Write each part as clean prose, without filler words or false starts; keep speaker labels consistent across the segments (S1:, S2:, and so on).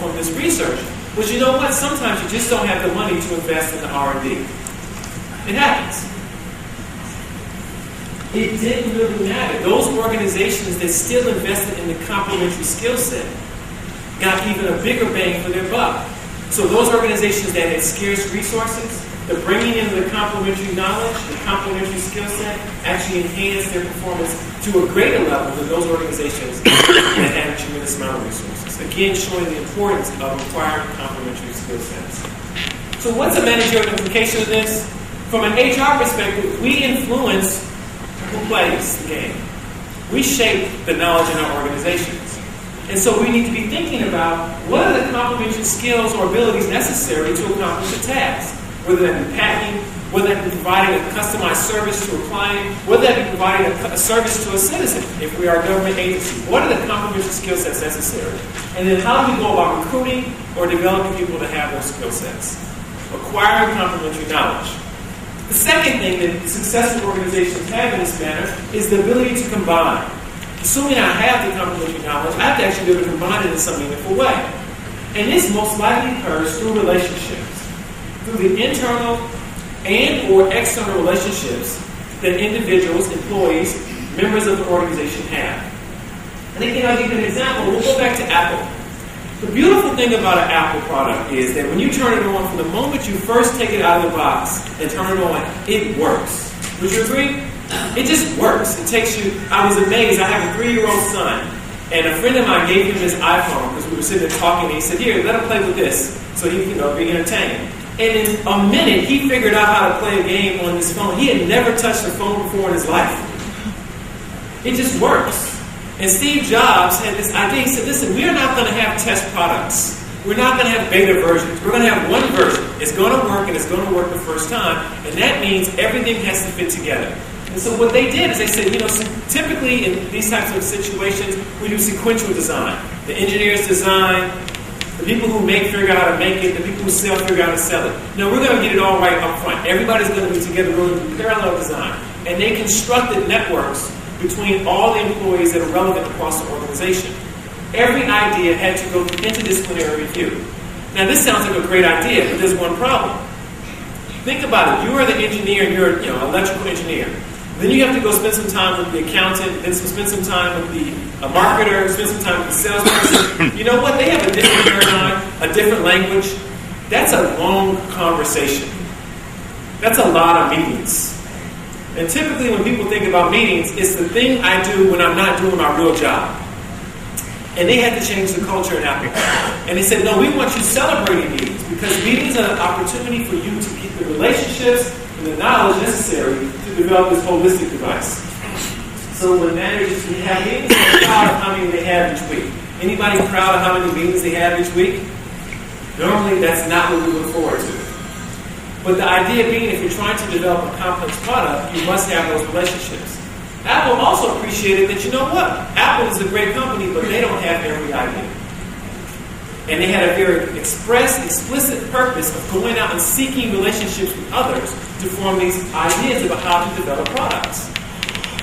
S1: from this research was, you know what, sometimes you just don't have the money to invest in the R&D. It happens. It didn't really matter. Those organizations that still invested in the complementary skill set got even a bigger bang for their buck. So those organizations that had scarce resources, the bringing in the complementary knowledge, the complementary skill set, actually enhanced their performance to a greater level than those organizations that had a tremendous amount of resources. Again, showing the importance of acquiring complementary skill sets. So what's the managerial implication of this? From an HR perspective, we influence who plays the game. We shape the knowledge in our organizations. And so we need to be thinking about what are the complementary skills or abilities necessary to accomplish a task. Whether that be packing, whether that be providing a customized service to a client, whether that be providing a service to a citizen if we are a government agency. What are the complementary skill sets necessary? And then how do we go about recruiting or developing people to have those skill sets? Acquiring complementary knowledge. The second thing that successful organizations have in this manner is the ability to combine. Assuming I have the complementary knowledge, I have to actually be able to combine it in some meaningful way. And this most likely occurs through relationships, through the internal and or external relationships that individuals, employees, members of the organization have. And again, I'll give you an example. We'll go back to Apple. The beautiful thing about an Apple product is that when you turn it on, from the moment you first take it out of the box and turn it on, it works. Would you agree? It just works. It takes you, I was amazed. I have a 3-year-old son, and a friend of mine gave him his iPhone because we were sitting there talking, and he said, here, let him play with this so he can be entertained. And in a minute, he figured out how to play a game on his phone. He had never touched a phone before in his life. It just works. And Steve Jobs had this idea. He said, listen, we are not going to have test products. We're not going to have beta versions. We're going to have one version. It's going to work, and it's going to work the first time. And that means everything has to fit together. And so what they did is they said, typically in these types of situations, we do sequential design. The engineers design, the people who figure out how to make it, the people who sell figure out how to sell it. No, we're going to get it all right up front. Everybody's going to be together. We're going to do parallel design. And they constructed networks between all the employees that are relevant across the organization. Every idea had to go through interdisciplinary review. Now, this sounds like a great idea, but there's one problem. Think about it. You are the engineer, and you're an electrical engineer. Then you have to go spend some time with the accountant, then spend some time with the marketer, spend some time with the salesperson. You know what? They have a different paradigm, a different language. That's a long conversation. That's a lot of meetings. And typically when people think about meetings, it's the thing I do when I'm not doing my real job. And they had to change the culture in Apple. And they said, no, we want you celebrating meetings because meetings are an opportunity for you to get the relationships and the knowledge necessary to develop this holistic device. So when managers have meetings, they're proud of how many they have each week. Anybody proud of how many meetings they have each week? Normally, that's not what we look forward to. But the idea being, if you're trying to develop a complex product, you must have those relationships. Apple also appreciated that, you know what? Apple is a great company, but they don't have every idea. And they had a very explicit purpose of going out and seeking relationships with others to form these ideas about how to develop products.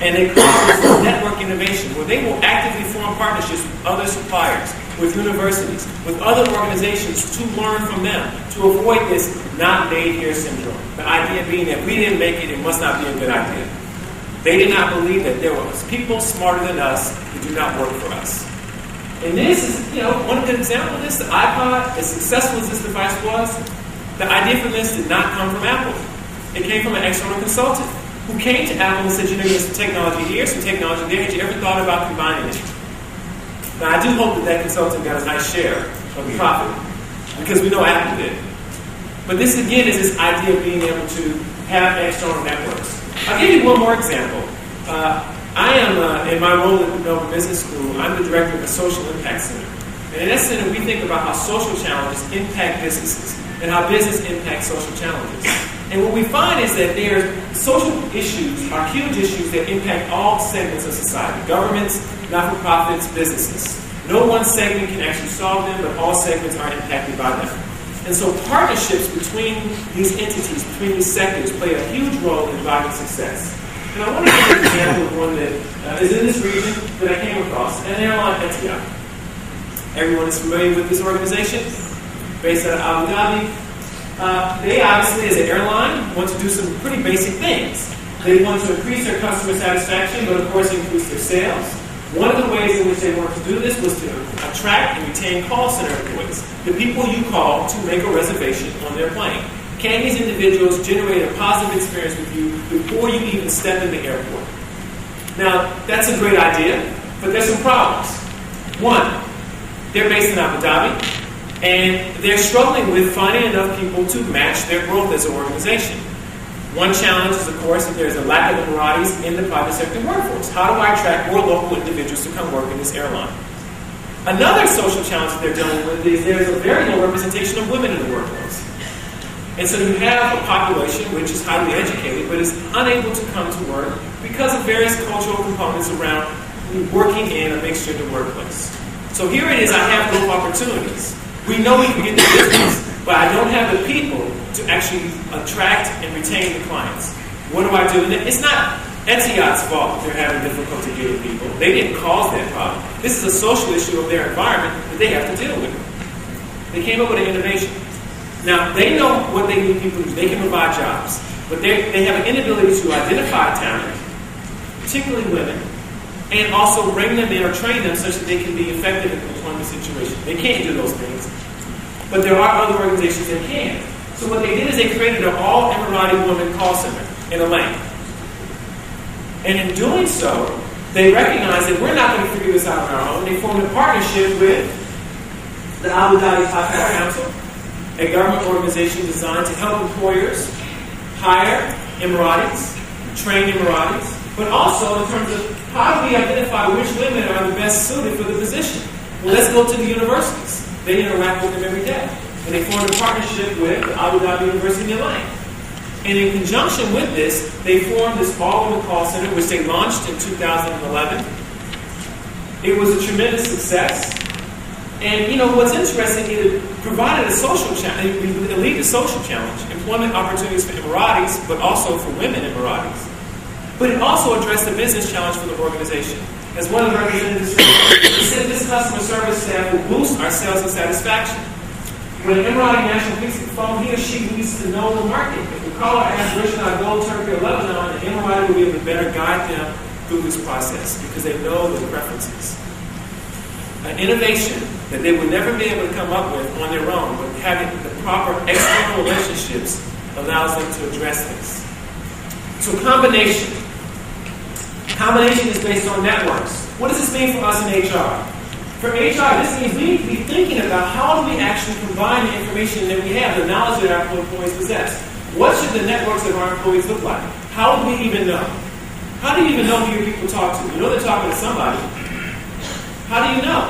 S1: And they call this network innovation, where they will actively form partnerships with other suppliers, with universities, with other organizations to learn from them, to avoid this not made here syndrome. The idea being that we didn't make it, it must not be a good idea. They did not believe that there was people smarter than us who do not work for us. And this is, one good example of this. The iPod, as successful as this device was, the idea for this did not come from Apple. It came from an external consultant who came to Apple and said, there's some technology here, some technology there. Had you ever thought about combining it? Now, I do hope that consultant got a nice share of the profit, because we know Apple did. But this, again, is this idea of being able to have external networks. I'll give you one more example. I am, in my role at the Melbourne Business School, I'm the director of the Social Impact Center. And in that center, we think about how social challenges impact businesses and how business impacts social challenges. And what we find is that social issues are huge issues that impact all segments of society: governments, not-for-profits, businesses. No one segment can actually solve them, but all segments are impacted by them. And so partnerships between these entities, between these sectors, play a huge role in driving success. And I want to give an example of one that is in this region that I came across, an airline, Etihad. Everyone is familiar with this organization, based out of Abu Dhabi. They obviously, as an airline, want to do some pretty basic things. They want to increase their customer satisfaction, but of course increase their sales. One of the ways in which they wanted to do this was to attract and retain call center employees, the people you call to make a reservation on their plane. Can these individuals generate a positive experience with you before you even step in the airport? Now, that's a great idea, but there's some problems. One, they're based in Abu Dhabi, and they're struggling with finding enough people to match their growth as an organization. One challenge is, of course, that there's a lack of Emiratis in the private sector workforce. How do I attract more local individuals to come work in this airline? Another social challenge that they're dealing with is there's a very low representation of women in the workforce. And so you have a population which is highly educated but is unable to come to work because of various cultural components around working in a mixture in the workplace. So here it is, I have no opportunities. We know we can get the business, but I don't have the people to actually attract and retain the clients. What do I do? And it's not Etihad's fault that they're having difficulty getting people. They didn't cause that problem. This is a social issue of their environment that they have to deal with. They came up with an innovation. Now, they know what they need people to do. They can provide jobs. But they have an inability to identify talent, particularly women, and also bring them in or train them such that they can be effective in the employment situation. They can't do those things. But there are other organizations that can. So what they did is they created an all-Emirati woman call center in a lane. And in doing so, they recognized that we're not going to figure this out on our own. They formed a partnership with the Abu Dhabi High Council, a government organization designed to help employers hire Emiratis, train Emiratis, but also in terms of how do we identify which women are the best suited for the position? Well, let's go to the universities. They interact with them every day. And they formed a partnership with the Abu Dhabi University in Lane. And in conjunction with this, they formed this all-women call center, which they launched in 2011. It was a tremendous success. And, you know, what's interesting is it provided a social challenge, it alleviated a social challenge, employment opportunities for Emiratis, but also for women Emiratis. But it also addressed the business challenge for the organization. As one of the representatives said, he said this customer service staff will boost our sales and satisfaction. When an Emirati national picks up the phone, he or she needs to know the market. If the caller asks where should I go, Turkey or Lebanon, the Emirati will be able to better guide them through this process because they know their preferences. An innovation that they would never be able to come up with on their own, but having the proper external relationships allows them to address this. So combination. Combination is based on networks. What does this mean for us in HR? For HR, this means we need to be thinking about how do we actually combine the information that we have, the knowledge that our employees possess. What should the networks of our employees look like? How do we even know? How do you even know who your people talk to? You know they're talking to somebody. How do you know?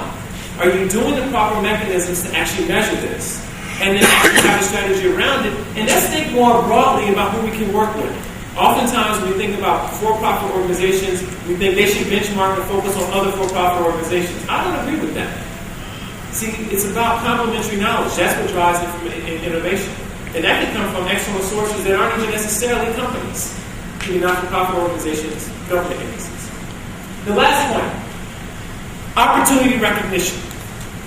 S1: Are you doing the proper mechanisms to actually measure this? And then actually have a strategy around it. And let's think more broadly about who we can work with. Oftentimes, when we think about for-profit organizations, we think they should benchmark and focus on other for-profit organizations. I don't agree with that. See, it's about complementary knowledge. That's what drives innovation. And that can come from external sources that aren't even necessarily companies. Not-for-profit organizations, government agencies. The last point, opportunity recognition.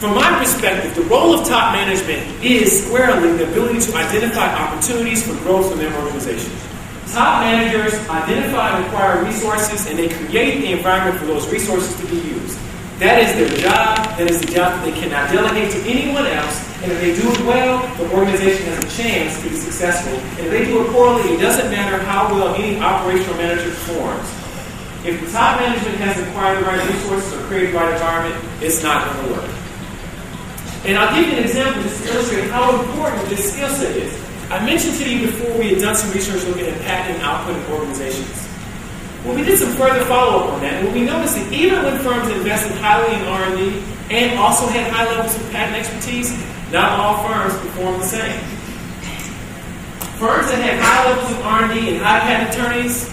S1: From my perspective, the role of top management is squarely the ability to identify opportunities for growth in their organization. Top managers identify and acquire resources, and they create the environment for those resources to be used. That is their job. That is the job that they cannot delegate to anyone else. And if they do it well, the organization has a chance to be successful. And if they do it poorly, it doesn't matter how well any operational manager performs. If the top management hasn't acquired the right resources or created the right environment, it's not going to work. And I'll give you an example just to illustrate how important this skill set is. I mentioned to you before we had done some research looking at patent and output in organizations. Well, we did some further follow-up on that, and we noticed that even when firms invested highly in R&D and also had high levels of patent expertise, not all firms perform the same. Firms that had high levels of R&D and high patent attorneys,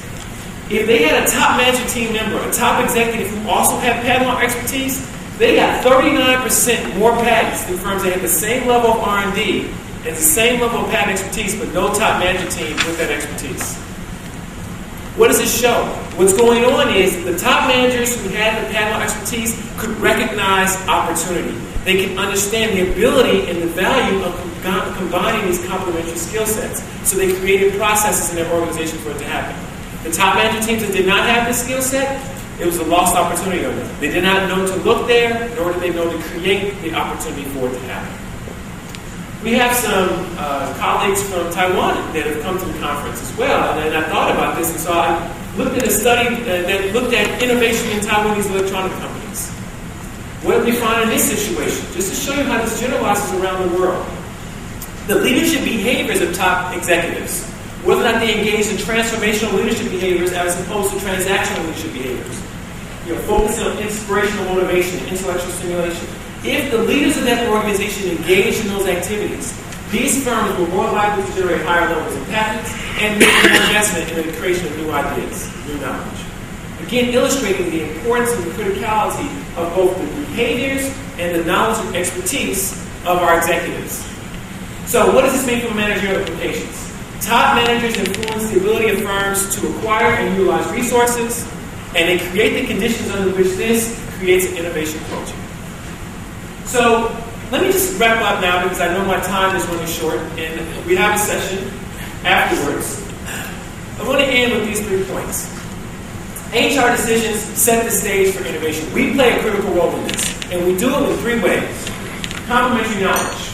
S1: if they had a top management team member, a top executive who also had patent law expertise, they got 39% more patents than firms that had the same level of R&D and the same level of patent expertise, but no top management team with that expertise. What does this show? What's going on is the top managers who had the patent law expertise could recognize opportunity. they can understand the ability and the value of combining these complementary skill sets. So they created processes in their organization for it to happen. The top management teams that did not have this skill set, it was a lost opportunity on them. They did not know to look there, nor did they know to create the opportunity for it to happen. We have some colleagues from Taiwan that have come to the conference as well, and I thought about this, and so I looked at a study that looked at innovation in Taiwanese electronic companies. What did we find in this situation? Just to show you how this generalizes around the world. The leadership behaviors of top executives, whether or not they engage in transformational leadership behaviors as opposed to transactional leadership behaviors. Focusing on inspirational motivation and intellectual stimulation. If the leaders of that organization engaged in those activities, these firms were more likely to generate higher levels of patents and make more investment in the creation of new ideas, new knowledge. Again, illustrating the importance and the criticality of both the behaviors and the knowledge and expertise of our executives. So what does this mean from managerial implications? Top managers influence the ability of firms to acquire and utilize resources, and they create the conditions under which this creates an innovation culture. So let me just wrap up now because I know my time is running short and we have a session afterwards. I want to end with these 3 points. HR decisions set the stage for innovation. We play a critical role in this, and we do it in 3 ways. Complementary knowledge.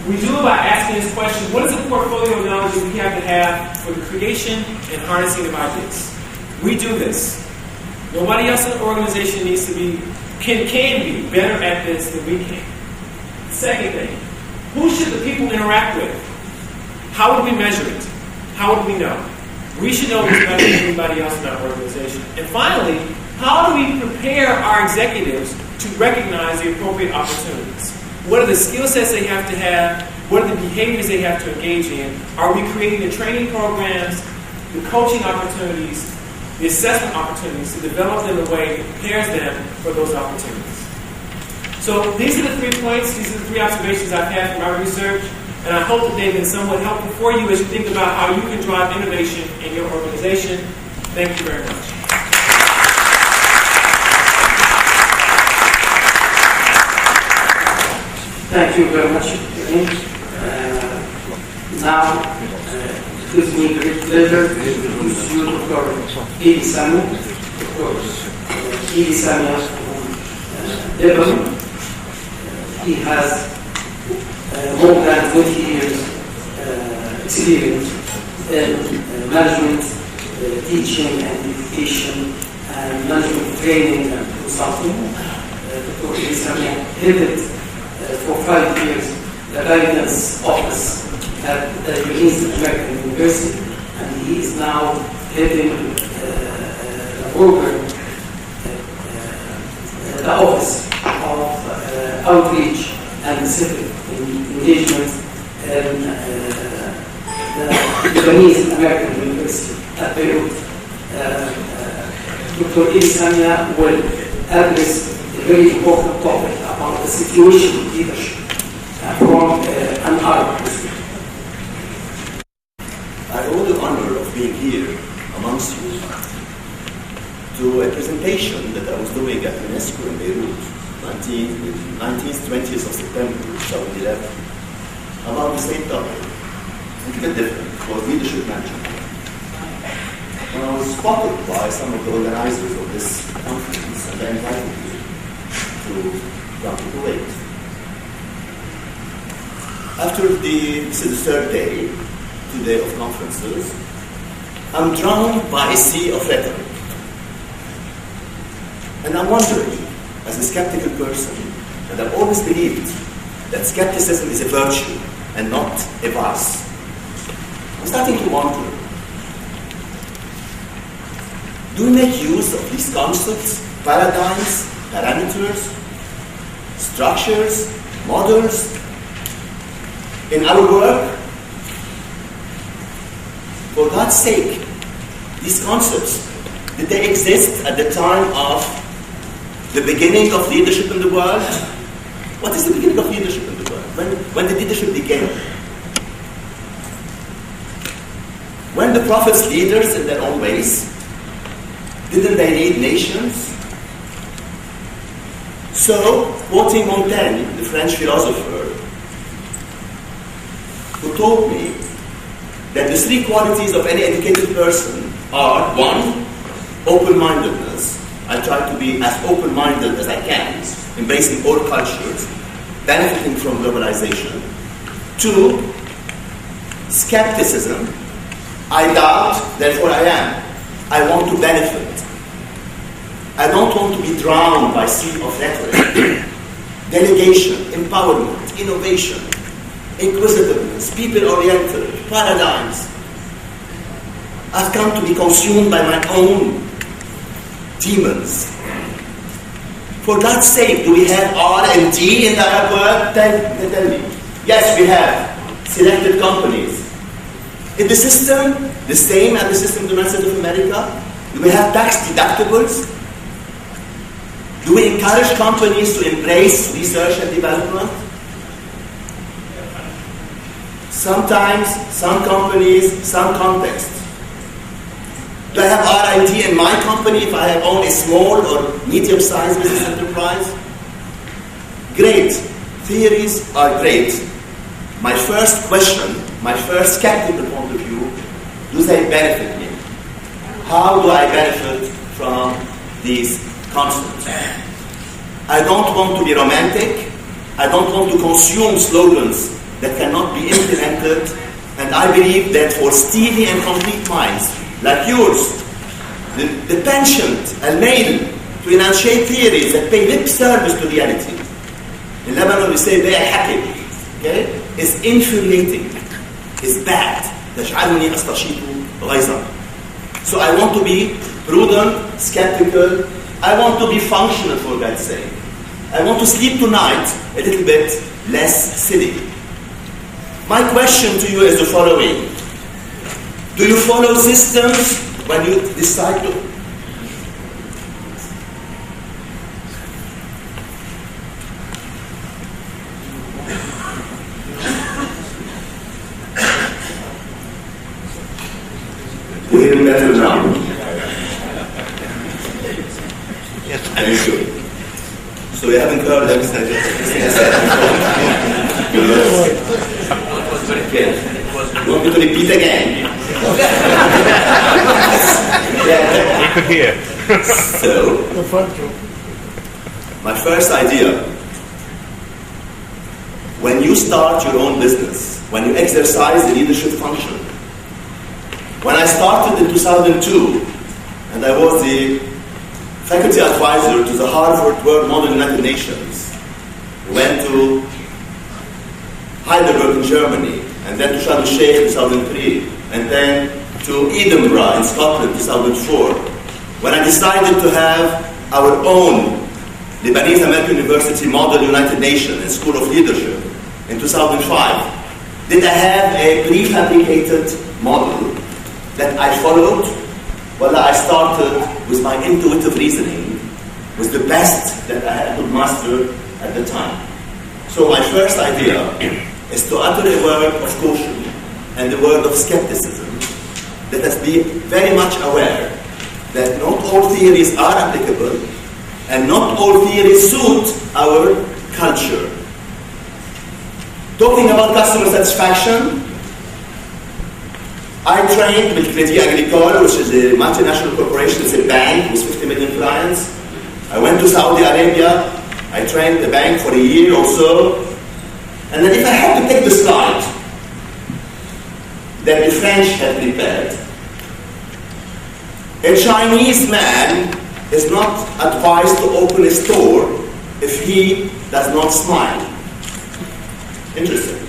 S1: We do it by asking this question: what is the portfolio of knowledge that we have to have for the creation and harnessing of ideas? We do this. Nobody else in the organization needs to be, can be better at this than we can. Second thing, who should the people interact with? How would we measure it? How would we know? We should know this better than anybody else in our organization. And finally, how do we prepare our executives to recognize the appropriate opportunities? What are the skill sets they have to have? What are the behaviors they have to engage in? Are we creating the training programs, the coaching opportunities, the assessment opportunities to develop them in a way that prepares them for those opportunities? So these are the 3 points, these are the 3 observations I've had from our research, and I hope that they've been somewhat helpful for you as you think about how you can drive innovation in your organization. Thank you very much.
S2: Thank you very much, James. Now, it gives me great pleasure to introduce you to Dr. Eli Samuel. Dr. Eli Samuel from Lebanon. He has more than 20 years experience in management, teaching and education, and management training and consulting. Dr. Eli Samuel headed for 5 years the guidance office at the American University, and he is now heading the program, the office of outreach and civic engagement in the Lebanese American University at Beirut. Dr. Eli Samuel will address a very important topic about the situation of leadership from an Arab perspective.
S3: I owe the honor of being here amongst you to a presentation that I was doing at UNESCO in Beirut, 19th, 20th of September 2011, about the same topic, a bit different, for leadership management. When I was spotted by some of the organizers of this conference, and they invited me to come to Kuwait. This is the 3rd day, today of conferences, I'm drowned by a sea of rhetoric. And I'm wondering, as a skeptical person, and I've always believed that skepticism is a virtue and not a vice. I'm starting to wonder, do we make use of these concepts, paradigms, parameters, structures, models in our work? For God's sake, these concepts, did they exist at the time of the beginning of leadership in the world? What is the beginning of leadership in the world? When did leadership begin? When the prophets leaders in their own ways? Didn't they lead nations? So, quoting Montaigne, the French philosopher, who told me that the three qualities of any educated person are: one, open-mindedness. I try to be as open-minded as I can, embracing all cultures, benefiting from globalization. Two, skepticism. I doubt, therefore I am. I want to benefit. I don't want to be drowned by sea of rhetoric. Delegation, empowerment, innovation, inquisitiveness, people-oriented, paradigms. I've come to be consumed by my own demons. For God's sake, do we have R&D in the Arab world? Tell me. Yes, we have selected companies. Is the system the same as the system in the United States of America? Do we have tax deductibles? Do we encourage companies to embrace research and development? Sometimes, some companies, some contexts. Do I have R&D in my company if I have owned a small or medium-sized business enterprise? Great. Theories are great. My first question, my first skeptical point of view, do they benefit me? How do I benefit from these concepts? I don't want to be romantic. I don't want to consume slogans that cannot be implemented. And I believe that for steely and complete minds, like yours, the penchant, al-mail, to enunciate theories that pay lip service to reality. In Lebanon we say, بيع حكي, okay? Is infuriating, is bad. تجعلني أستشيط غيظا. So I want to be prudent, skeptical. I want to be functional, for God's sake. I want to sleep tonight a little bit less silly. My question to you is the following. Do you follow systems when you decide to? You hear me better now? Yes. Are you sure? So you haven't heard everything I said. Okay. You want me to repeat again? Yeah.
S4: You could hear.
S3: So, my first idea, when you start your own business, when you exercise the leadership function, when I started in 2002, and I was the faculty advisor to the Harvard World Model United Nations, we went to Heidelberg in Germany, and then to Sharm el-Sheikh in 2003, and then to Edinburgh in Scotland in 2004. When I decided to have our own Lebanese American University Model United Nations and School of Leadership in 2005, did I have a prefabricated model that I followed? Well, I started with my intuitive reasoning, with the best that I could master at the time. So my first idea is to utter a word of caution and a word of skepticism. Let us be very much aware that not all theories are applicable and not all theories suit our culture. Talking about customer satisfaction, I trained with Crédit Agricole, which is a multinational corporation, it's a bank with 50 million clients. I went to Saudi Arabia, I trained the bank for a year or so. And then if I had to take the slide that the French had prepared, a Chinese man is not advised to open a store if he does not smile. Interesting.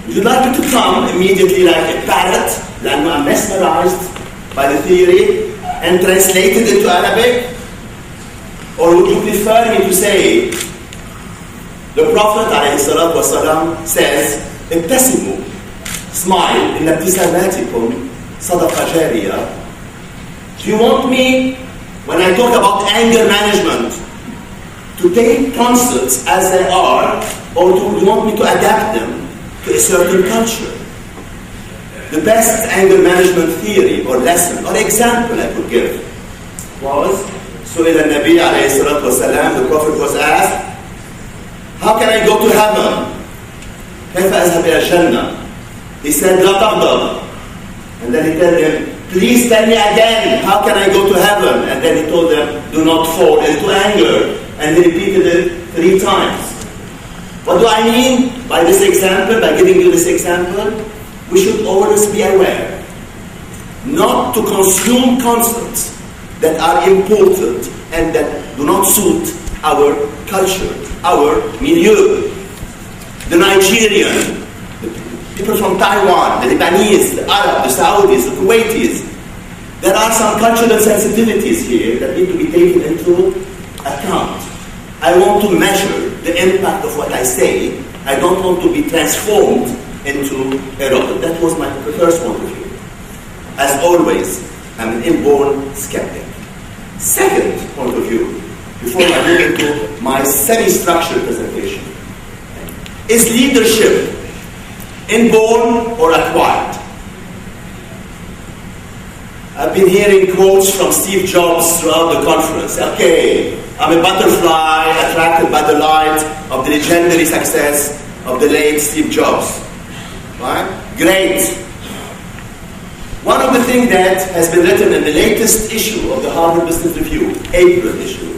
S3: Would you like me to come immediately like a parrot, and I'm mesmerized by the theory, and translate it into Arabic? Or would you prefer me to say, the Prophet ﷺ says, ابتسموا, smile, إن ابتساماتكم صدقة جارية. Do you want me, when I talk about anger management, to take concepts as they are, or do you want me to adapt them to a certain culture? The best anger management theory or lesson or example I could give was, so in the Nabi alayhi salatu wasalam, the Prophet was asked, how can I go to heaven? كيف أذهب إلى الجنة? He said, لا تغضب. And then he told them, please tell me again, how can I go to heaven? And then he told them, do not fall into anger. And he repeated it 3 times. What do I mean by this example, by giving you this example? We should always be aware not to consume concepts that are important and that do not suit our culture, our milieu. The Nigerian, the people from Taiwan, the Lebanese, the Arab, the Saudis, the Kuwaitis. There are some cultural sensitivities here that need to be taken into account. I want to measure the impact of what I say. I don't want to be transformed into a robot. That was my first point of view. As always, I'm an inborn skeptic. Second point of view, before I move into my semi-structured presentation, is leadership inborn or acquired? I've been hearing quotes from Steve Jobs throughout the conference. Okay, I'm a butterfly attracted by the light of the legendary success of the late Steve Jobs. Right? Great. One of the things that has been written in the latest issue of the Harvard Business Review, April issue,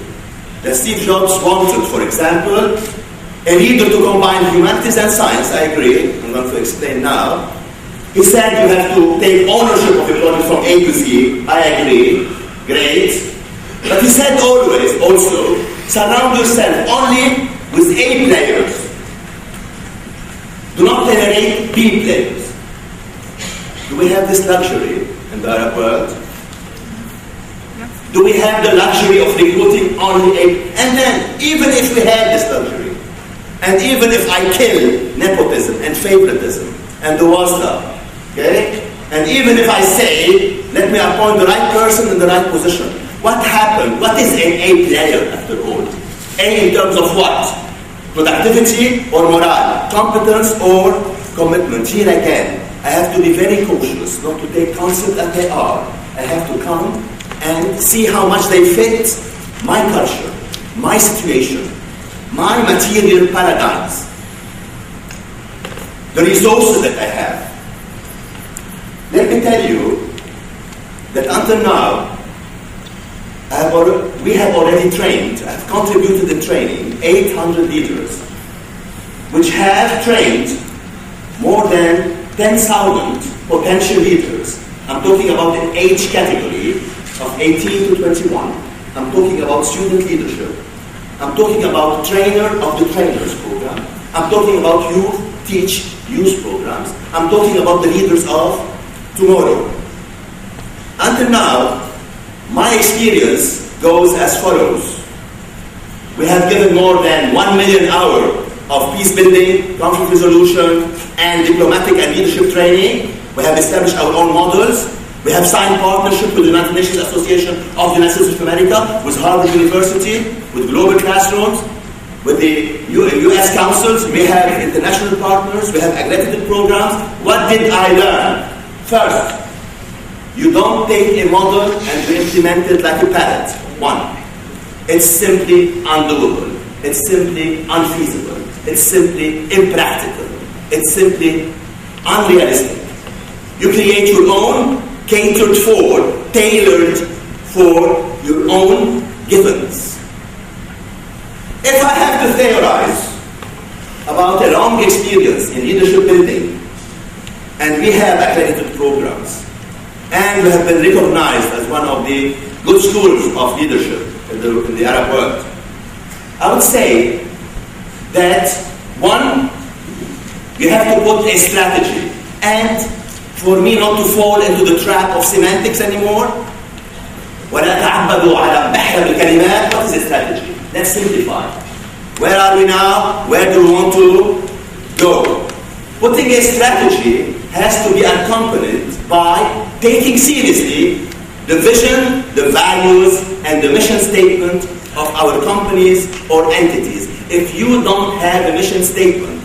S3: that Steve Jobs wanted, for example, a leader to combine humanities and science. I agree. I'm going to explain now. He said you have to take ownership of the project from A to Z. I agree. Great. But he said always, also, surround yourself only with A players. Do not tolerate B players. Do we have this luxury in the Arab world? Do we have the luxury of recruiting only A? And then, even if we have this luxury, and even if I kill nepotism and favoritism and the wasta, okay? And even if I say, let me appoint the right person in the right position, what happened? What is an A player after all? A in terms of what? Productivity or morale? Competence or commitment? Here again, I have to be very cautious not to take concepts as they are. I have to come and see how much they fit my culture, my situation, my material paradigms, the resources that I have. Let me tell you that until now, we have already trained, I have contributed in training 800 leaders, which have trained more than 10,000 potential leaders. I'm talking about an age category of 18 to 21. I'm talking about student leadership. I'm talking about trainer of the trainers program. I'm talking about youth teach youth programs. I'm talking about the leaders of tomorrow. Until now, my experience goes as follows. We have given more than 1 million hours of peace building, conflict resolution, and diplomatic and leadership training. We have established our own models. We have signed partnership with the United Nations Association of the United States of America, with Harvard University, with global classrooms, with the US councils. We have international partners. We have accredited programs. What did I learn? First, you don't take a model and you implement it like a parrot. One, it's simply undoable. It's simply unfeasible. It's simply impractical. It's simply unrealistic. You create your own, catered for, tailored for your own givens. If I have to theorize about a long experience in leadership building, and we have accredited programs, and we have been recognized as one of the good schools of leadership in the Arab world, I would say that one, you have to put a strategy. And for me not to fall into the trap of semantics anymore, وَلَا تَعَبَّدُوا عَلَى بَحْرِ الْكَلِمَاتِ. What is a strategy? Let's simplify. Where are we now? Where do we want to go? Putting a strategy has to be accompanied by taking seriously the vision, the values, and the mission statement of our companies or entities. If you don't have a mission statement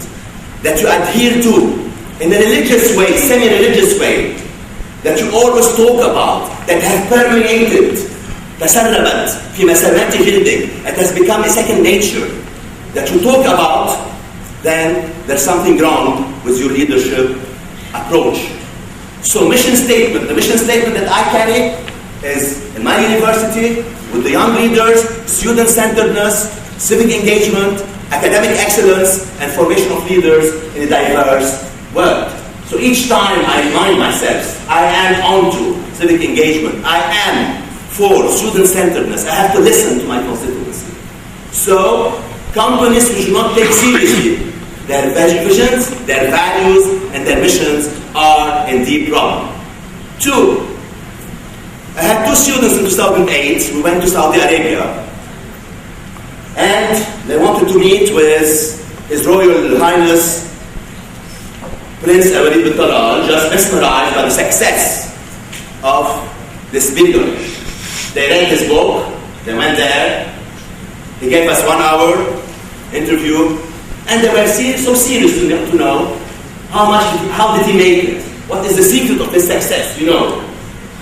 S3: that you adhere to in a religious way, semi-religious way, that you always talk about, that have permeated, تسربت في مسامات جلدك, it has become a second nature, that you talk about, then there's something wrong with your leadership approach. So mission statement, the mission statement that I carry is in my university with the young leaders, student-centeredness, civic engagement, academic excellence, and formation of leaders in a diverse world. So each time I remind myself, I am onto civic engagement, I am for student-centeredness, I have to listen to my constituency. So companies who do not take seriously their visions, their values, and their missions are in deep trouble. 2, I had 2 students in 2008. We went to Saudi Arabia, and they wanted to meet with His Royal Highness Prince Walid bin Talal, just mesmerized by the success of this billionaire. They read his book, they went there, he gave us 1 hour interview, and they were so serious to know how did he make it? What is the secret of his success? You know,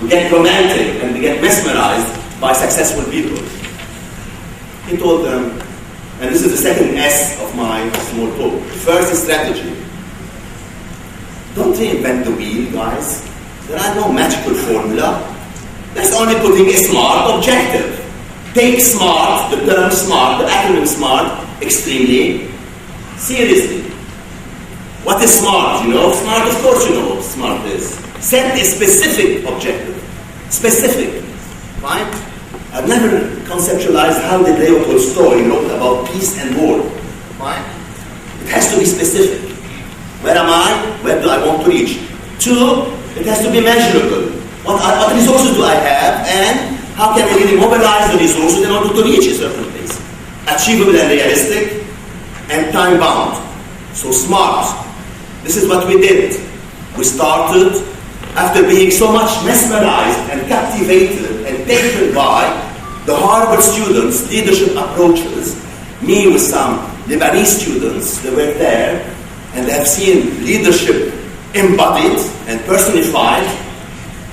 S3: we get romantic and we get mesmerized by successful people. He told them, and this is the second S of my small talk. First is strategy. Don't reinvent the wheel, guys. There are no magical formula. There's only putting a smart objective. Take SMART, the term SMART, the acronym SMART, extremely seriously. What is SMART? You know SMART? Of course you know what SMART is. Set a specific objective. Specific. Right? I've never conceptualized how the Leo Tolstoy wrote about peace and war. Right? It has to be specific. Where am I? Where do I want to reach? 2, it has to be measurable. What resources do I have, and how can we really mobilize the resources in order to reach a certain place? Achievable and realistic, and time-bound. So SMART. This is what we did. We started, after being so much mesmerized and captivated and taken by the Harvard students' leadership approaches, me with some Lebanese students, they were there, and they have seen leadership embodied and personified.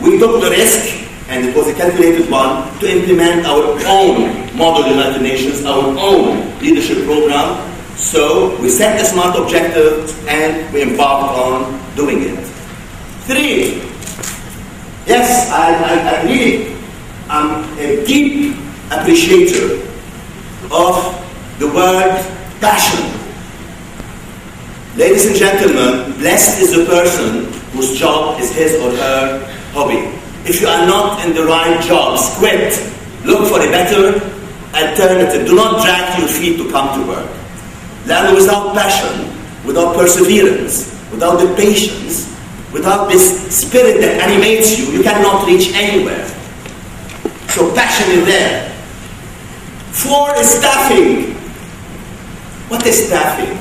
S3: We took the risk, and it was a calculated one, to implement our own Model United Nations, our own leadership program. So we set a SMART objective, and we embarked on doing it. 3, yes, I really am a deep appreciator of the word passion. Ladies and gentlemen, blessed is the person whose job is his or her hobby. If you are not in the right jobs, quit. Look for a better alternative. Do not drag your feet to come to work. Then without passion, without perseverance, without the patience, without this spirit that animates you, you cannot reach anywhere. So passion is there. 4 is staffing. What is staffing?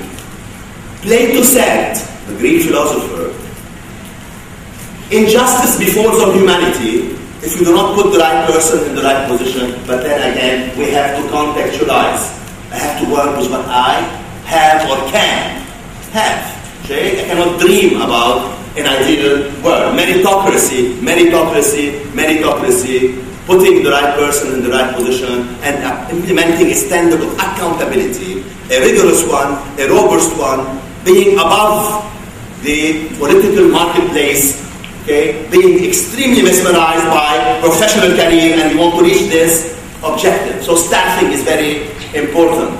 S3: Plato said, the Greek philosopher, injustice befalls on humanity if you do not put the right person in the right position, but then again, we have to contextualize. I have to work with what I have or can have. Okay? I cannot dream about an ideal world. Meritocracy, meritocracy, meritocracy, putting the right person in the right position and implementing a standard of accountability, a rigorous one, a robust one, being above the political marketplace, okay, being extremely mesmerized by professional career, and you want to reach this objective. So staffing is very important.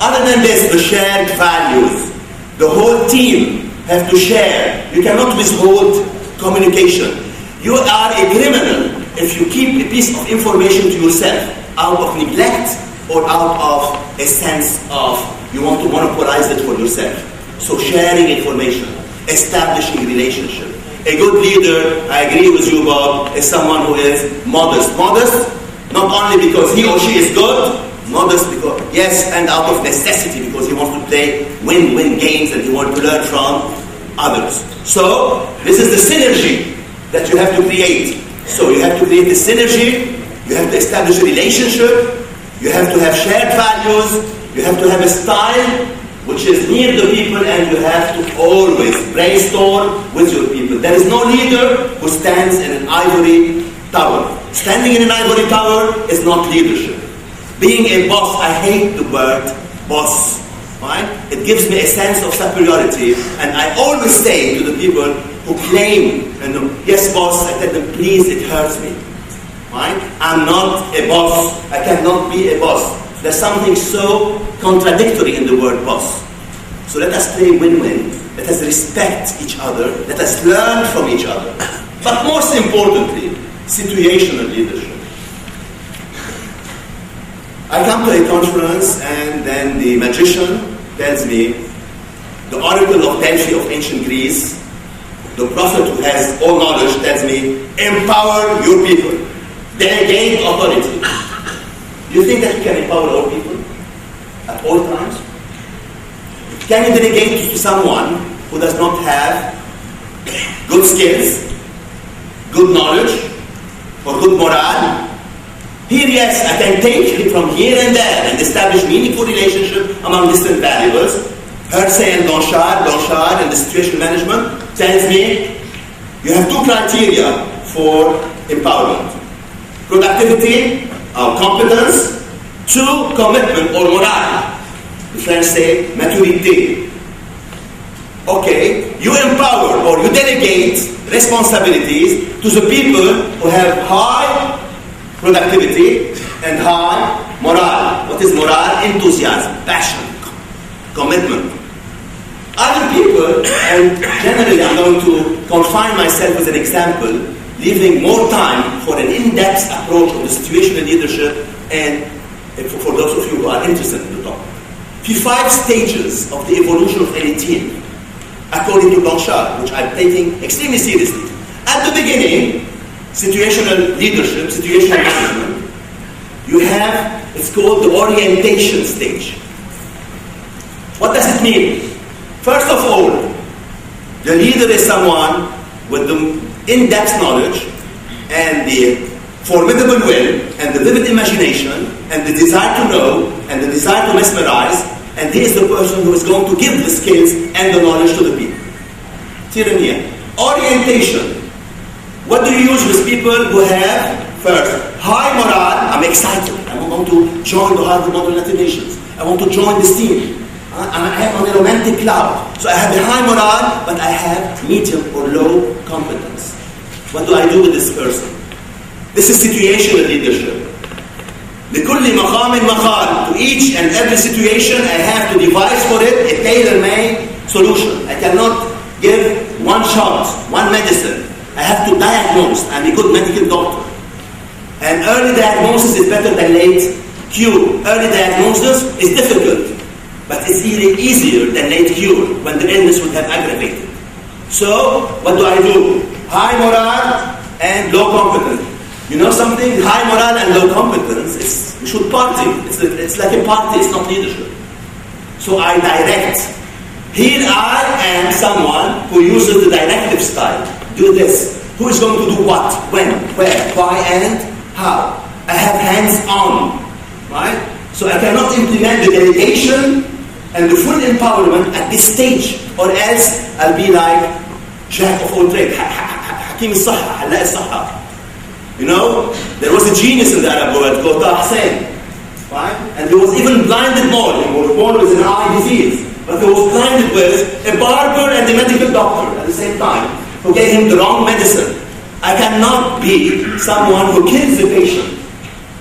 S3: Other than this, the shared values. The whole team have to share. You cannot withhold communication. You are a criminal if you keep a piece of information to yourself out of neglect or out of a sense of you want to monopolize it for yourself. So sharing information, establishing relationship. A good leader, I agree with you, Bob, is someone who is modest. Modest, not only because he or she is good, modest because, yes, and out of necessity because he wants to play win-win games and he wants to learn from others. So, this is the synergy that you have to create. So, you have to create a synergy, you have to establish a relationship, you have to have shared values, you have to have a style which is near the people, and you have to always brainstorm with your people. There is no leader who stands in an ivory tower. Standing in an ivory tower is not leadership. Being a boss, I hate the word boss, right? It gives me a sense of superiority, and I always say to the people who claim, yes, boss, I tell them, please, it hurts me, right? I'm not a boss. I cannot be a boss. There's something so contradictory in the word boss. So let us play win-win. Let us respect each other. Let us learn from each other. But most importantly, situational leadership. I come to a conference and then the magician tells me, the oracle of Delphi of ancient Greece, the prophet who has all knowledge tells me, empower your people. Delegate authority. Do you think that you can empower all people at all times? Can you delegate to someone who does not have good skills, good knowledge, or good morale? Here, yes, I can take it from here and there and establish meaningful relationship among distant variables. Hersey and Blanchard in the situation management tells me you have two criteria for empowerment. Productivity, or competence, two, commitment or morale. The French say maturité. Okay, you empower or you delegate responsibilities to the people who have high productivity and high morale. What is morale? Enthusiasm, passion, commitment. Other people, and generally I'm going to confine myself with an example, leaving more time for an in-depth approach of the situational leadership and for those of you who are interested in the topic. The 5 stages of the evolution of any team, according to Blanchard, which I'm taking extremely seriously. At the beginning, situational leadership, situational management, you have, it's called the orientation stage. What does it mean? First of all, the leader is someone with the in-depth knowledge and the formidable will and the vivid imagination and the desire to know and the desire to mesmerize, and he is the person who is going to give the skills and the knowledge to the people. Tyranny. Orientation. What do you use with people who have, first, high morale? I'm excited. I want to join the Harvard Model United Nations. I want to join this team. I am on a romantic cloud. So I have a high morale, but I have medium or low competence. What do I do with this person? This is situational leadership. لكل مقام مقال. To each and every situation, I have to devise for it a tailor-made solution. I cannot give one shot, one medicine. I have to diagnose. I'm a good medical doctor. And early diagnosis is better than late cure. Early diagnosis is difficult, but it's easier than late cure when the illness would have aggravated. So, what do I do? High morale and low competence. You know something? High morale and low competence, we should party. It's like a party, it's not leadership. So I direct. Here I am someone who uses the directive style. Do this. Who is going to do what, when, where, why, and how? I have hands-on, right? So I cannot implement the delegation and the full empowerment at this stage, or else I'll be like jack of all trades. Hakim al-Sahha, Halla al-Sahha. You know, there was a genius in the Arab world called Taha Hussein, right? And he was even blinded more. He was born with an eye disease, but he was blinded with a barber and a medical doctor at the same time, who gave him the wrong medicine. I cannot be someone who kills the patient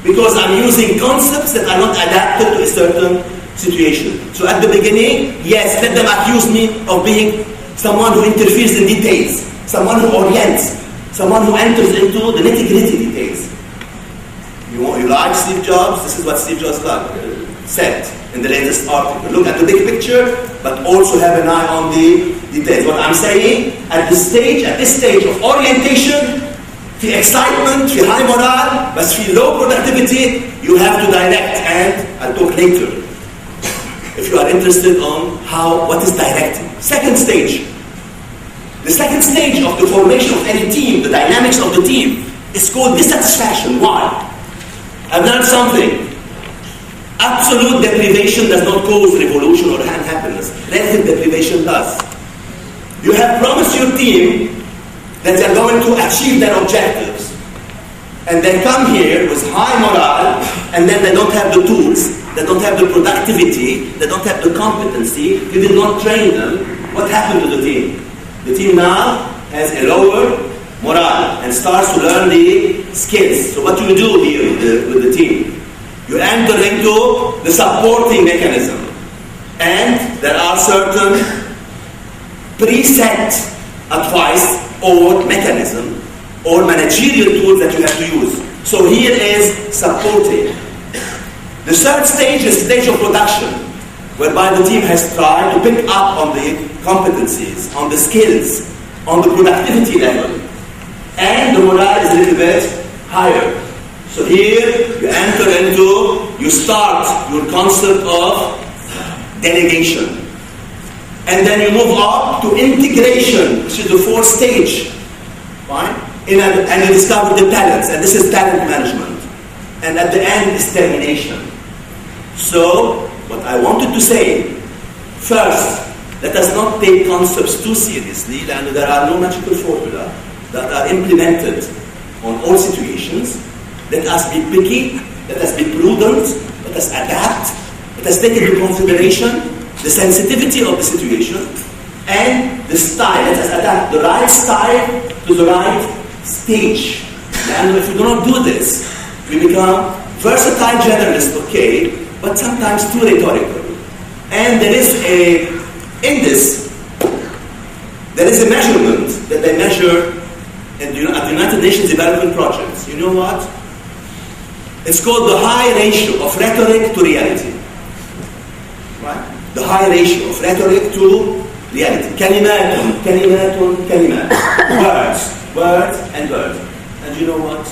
S3: because I'm using concepts that are not adapted to a certain situation. So at the beginning, yes, let them accuse me of being someone who interferes in details, someone who orients, someone who enters into the nitty-gritty details. You like Steve Jobs? This is what Steve Jobs said in the latest article. Look at the big picture, but also have an eye on the details. What I'm saying, at this stage of orientation, the excitement, the high morale, but the low productivity, you have to direct, and I'll talk later if you are interested on what is directing. Second stage. The second stage of the formation of any team, the dynamics of the team, is called dissatisfaction. Why? I've learned something. Absolute deprivation does not cause revolution or unhappiness. Relative deprivation does. You have promised your team that they're going to achieve their objectives. And they come here with high morale, and then they don't have the tools they don't have the productivity, they don't have the competency, you did not train them, what happened to the team? The team now has a lower morale and starts to learn the skills. So what do you do here with the team? You enter into the supporting mechanism. And there are certain preset advice or mechanism or managerial tools that you have to use. So here is supporting. The third stage is stage of production, whereby the team has tried to pick up on the competencies, on the skills, on the productivity level. And the morale is a little bit higher. So here you enter into, you start your concept of delegation. And then you move up to integration, which is the fourth stage. Fine? And you discover the talents, and this is talent management. And at the end is termination. So, what I wanted to say, first, let us not take concepts too seriously, and there are no magical formula that are implemented on all situations. Let us be picky, let us be prudent, let us adapt, let us take into consideration the sensitivity of the situation and the style. Let us adapt the right style to the right stage. And if we do not do this, we become versatile generalists, okay, but sometimes too rhetorical. And there is in this, there is a measurement that they measure at the United Nations Development Projects. You know what? It's called the high ratio of rhetoric to reality. Right? The high ratio of rhetoric to reality. Kalimatun, kalimatun, kalimat. Words, and words. And you know what?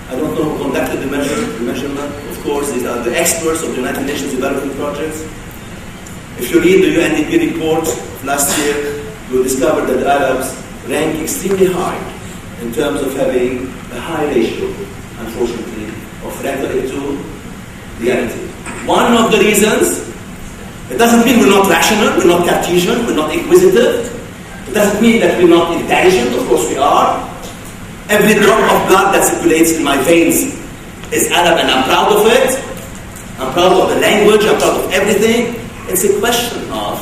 S3: I don't know who conducted the measurement. Of course, these are the experts of the United Nations Development Projects. If you read the UNDP report of last year, you'll discover that the Arabs rank extremely high in terms of having a high ratio, unfortunately, of rhetoric to reality. One of the reasons, it doesn't mean we're not rational, we're not Cartesian, we're not inquisitive. It doesn't mean that we're not intelligent, of course we are. Every drop of blood that circulates in my veins is Arab and I'm proud of it. I'm proud of the language, I'm proud of everything. It's a question of,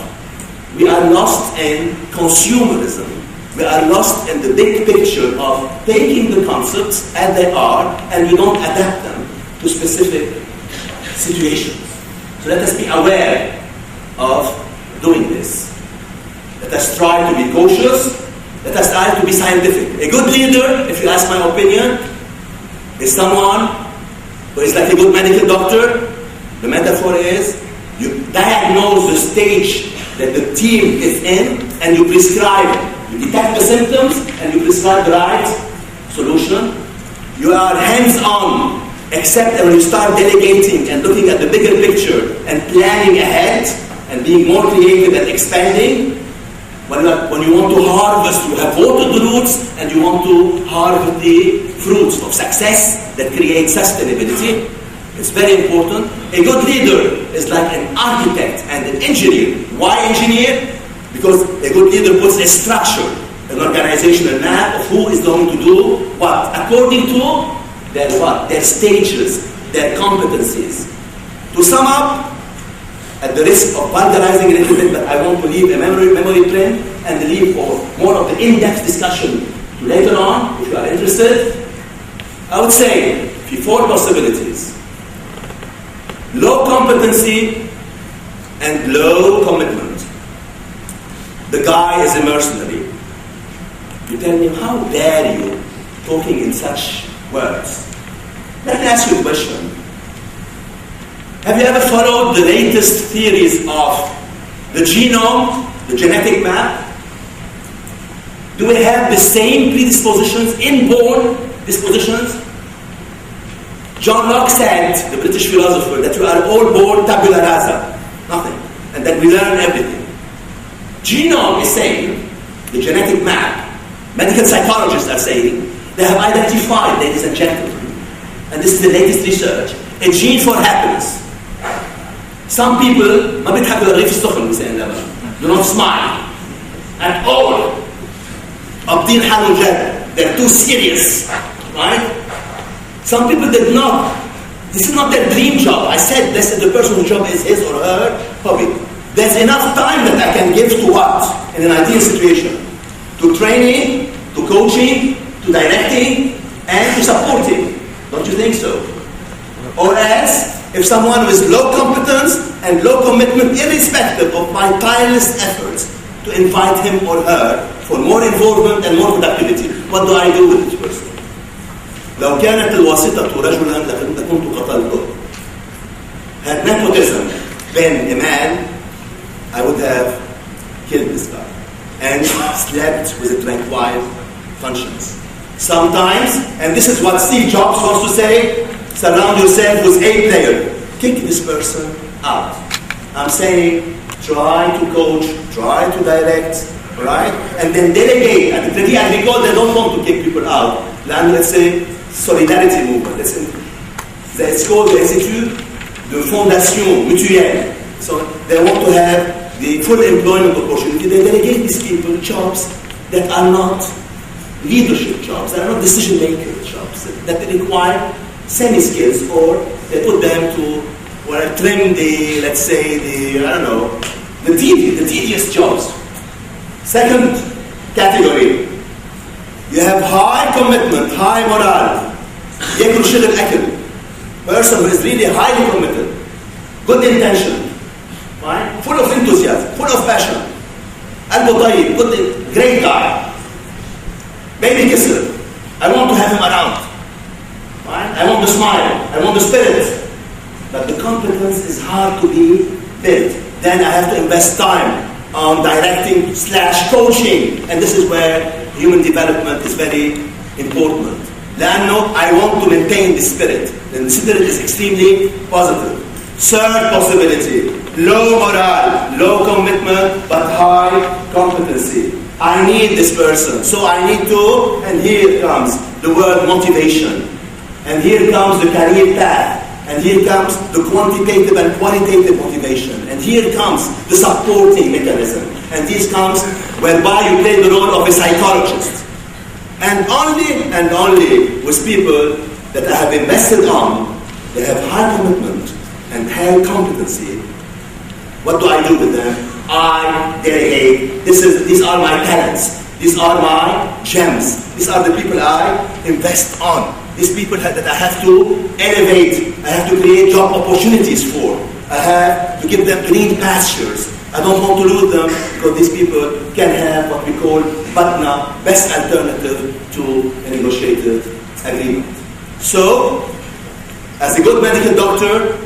S3: we are lost in consumerism. We are lost in the big picture of taking the concepts as they are and we don't adapt them to specific situations. So let us be aware of doing this. Let us try to be cautious. Let us try to be scientific. A good leader, if you ask my opinion, is someone who is like a good medical doctor. The metaphor is, you diagnose the stage that the team is in and you prescribe. You detect the symptoms and you prescribe the right solution. You are hands-on, except when you start delegating and looking at the bigger picture and planning ahead and being more creative and expanding. When you want to harvest, you have watered the roots and you want to harvest the fruits of success that create sustainability. It's very important. A good leader is like an architect and an engineer. Why engineer? Because a good leader puts a structure, an organizational map of who is going to do what, according to their stages, their competencies. To sum up, at the risk of vulgarizing a little bit, but I want to leave a memory print and leave for more of the in-depth discussion to later on, if you are interested. I would say 4 possibilities. Low competency and low commitment. The guy is a mercenary. You tell me, how dare you talking in such words? Let me ask you a question. Have you ever followed the latest theories of the genome, the genetic map? Do we have the same predispositions, inborn dispositions? John Locke said, the British philosopher, that we are all born tabula rasa, nothing, and that we learn everything. Genome is saying, the genetic map, medical psychologists are saying, they have identified, ladies and gentlemen, and this is the latest research, a gene for happiness. Some people, ما بيضحكوا للرغيف السخن مثلا لبن, do not smile at all. قابضين حالهم جد. They're too serious, right? Some people did not This is not their dream job. I said this is the person's job is his or her hobby. There's enough time that I can give to what? In an ideal situation. To training, to coaching, to directing, and to supporting. Don't you think so? Or else, if someone with low competence and low commitment, irrespective of my tireless efforts to invite him or her for more involvement and more productivity, what do I do with this person? لو كانت الواسطة رجلا لكنت قتلته. Had nepotism been a man, I would have killed this guy and slept with a tranquil conscience. Sometimes, and this is what Steve Jobs wants to say, surround yourself with a player. Kick this person out. I'm saying, try to coach, try to direct, right? And then delegate. At the Crédit Agricole, they don't want to kick people out. And let's say, solidarity movement. It's called the Institut de Fondation Mutuelle. So they want to have the full employment opportunity. They delegate these people jobs that are not leadership jobs, that are not decision-making jobs, that require semi-skills, or they put them to trim the, let's say, the tedious jobs. Second category, you have high commitment, high morale. ياكل شغل أكل. Person who is really highly committed, good intention, right? Full of enthusiasm, full of passion. قلبه طيب, great guy. Baby kisser. I want to have him around. Right? I want the smile. I want the spirit. But the competence is hard to be built. Then I have to invest time on directing / coaching. And this is where human development is very important. لأنه I want to maintain the spirit. And the spirit is extremely positive. Third possibility, low morale, low commitment, but high competency. I need this person, so I need to, and here comes the word motivation. And here comes the career path. And here comes the quantitative and qualitative motivation. And here comes the supporting mechanism. And this comes whereby you play the role of a psychologist. And only with people that I have invested on, they have high commitment and high competency. What do I do with them? I delegate. These are my talents. These are my gems. These are the people I invest on. These people that I have to elevate. I have to create job opportunities for. I have to give them green pastures. I don't want to lose them because these people can have what we call BATNA, best alternative to a negotiated agreement. So, as a good medical doctor,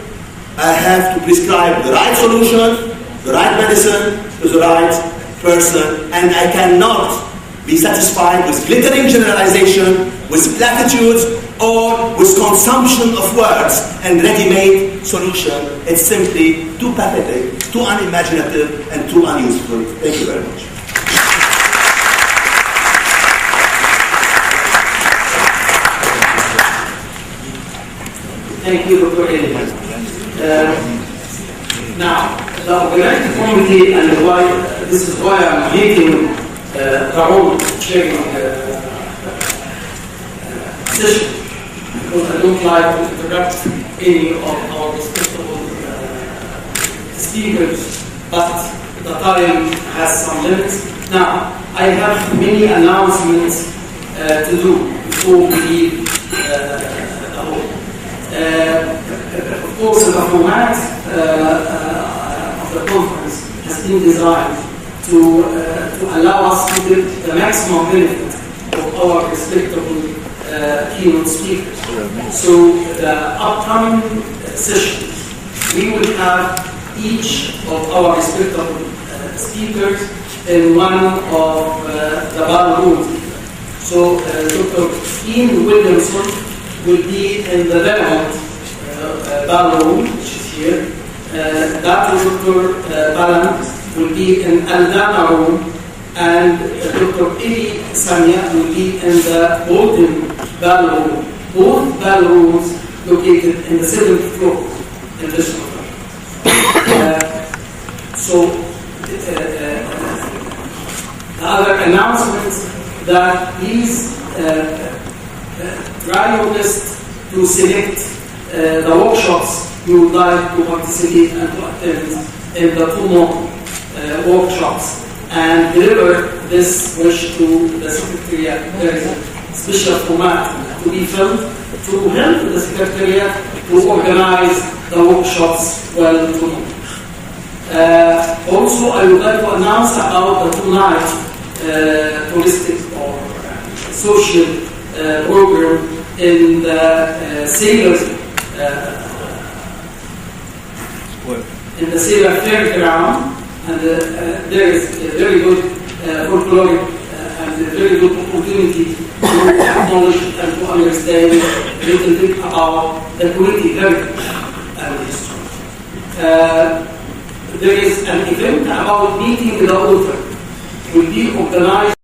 S3: I have to prescribe the right solution, the right medicine to the right person, and I cannot be satisfied with glittering generalization, with platitudes, or with consumption of words and ready-made solution. It's simply too pathetic, too unimaginative, and too unuseful. Thank you very much.
S2: Thank you, Dr. Elliman. Now, the organizing committee, and this is why I'm hating Raoul chairing session, because I don't like to interrupt any of our respectable speakers, but the time has some limits. Now, I have many announcements to do before we leave the hall. Of course, the format of the conference has been designed to allow us to get the maximum benefit of our respectable keynote speakers. So the upcoming sessions, we will have each of our respectable speakers in one of the ballrooms. So Dr. Ian Williamson will be in the Belmont ballroom, which is here. Dr. Balan will be in Aldana room, and Dr. Eli Samia will be in the Bolton ballroom. Both ballrooms located in the 7th floor in this hotel. The other announcements that please try your best to select the workshops you would like to participate and to attend in the 2 more workshops and deliver this wish to the Secretariat. There is a special format to be filled to help the Secretariat to organize the workshops well tomorrow. Also, I would like to announce about the tonight touristic or social program in the sailors in the sailor fairground, and there is a very good folkloric and a very good opportunity to acknowledge and to understand a little bit about the Kuwaiti heritage and history. There is an event about meeting the author. It will be organized